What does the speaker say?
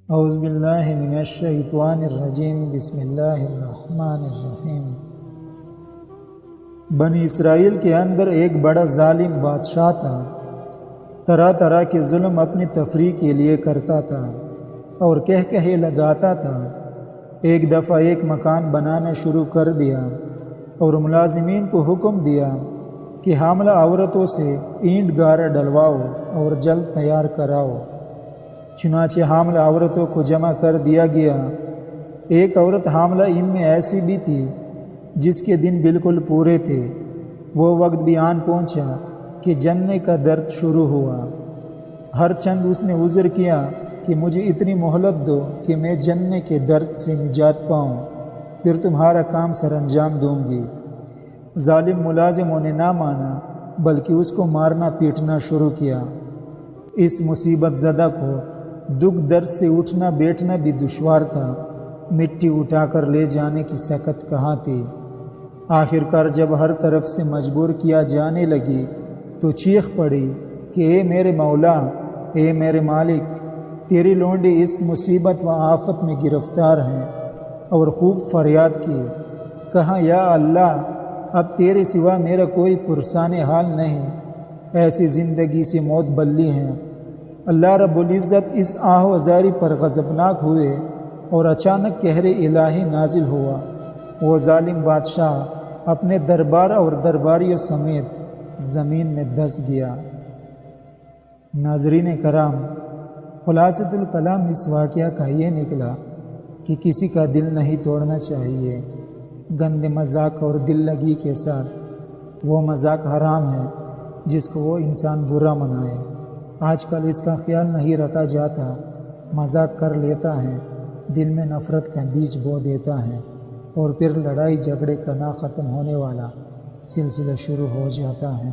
اعوذ باللہ من الشیطان الرجیم بسم اللہ الرحمن الرحیم۔ بنی اسرائیل کے اندر ایک بڑا ظالم بادشاہ تھا۔ طرح طرح کے ظلم اپنی تفریح کے لیے کرتا تھا اور کہے لگاتا تھا۔ ایک دفعہ ایک مکان بنانا شروع کر دیا اور ملازمین کو حکم دیا کہ حاملہ عورتوں سے اینٹ گارہ ڈلواؤ اور جلد تیار کراؤ۔ چنانچہ حاملہ عورتوں کو جمع کر دیا گیا۔ ایک عورت حاملہ ان میں ایسی بھی تھی جس کے دن بالکل پورے تھے۔ وہ وقت بھی آن پہنچا کہ جننے کا درد شروع ہوا۔ ہر چند اس نے عذر کیا کہ مجھے اتنی مہلت دو کہ میں جننے کے درد سے نجات پاؤں، پھر تمہارا کام سر انجام دوں گی۔ ظالم ملازموں نے نہ مانا بلکہ اس کو مارنا پیٹنا شروع کیا۔ اس مصیبت زدہ کو دکھ درد سے اٹھنا بیٹھنا بھی دشوار تھا۔ مٹی اٹھا کر لے جانے کی سکت کہاں تھی۔ آخر کار جب ہر طرف سے مجبور کیا جانے لگی تو چیخ پڑی کہ اے میرے مولا، اے میرے مالک، تیری لونڈی اس مصیبت و آفت میں گرفتار ہیں، اور خوب فریاد کی۔ کہا یا اللہ، اب تیرے سوا میرا کوئی پرسان حال نہیں، ایسی زندگی سے موت بلی ہیں۔ اللہ رب العزت اس آہ و زاری پر غضبناک ہوئے اور اچانک قہر الہی نازل ہوا۔ وہ ظالم بادشاہ اپنے دربار اور درباریوں سمیت زمین میں دس گیا۔ ناظرین کرام، خلاصۃ الکلام اس واقعہ کا یہ نکلا کہ کسی کا دل نہیں توڑنا چاہیے۔ گندے مذاق اور دل لگی کے ساتھ وہ مذاق حرام ہے جس کو وہ انسان برا منائے۔ آج کل اس کا خیال نہیں رکھا جاتا، مذاق کر لیتا ہے، دل میں نفرت کا بیج بو دیتا ہے اور پھر لڑائی جھگڑے کا نہ ختم ہونے والا سلسلہ شروع ہو جاتا ہے۔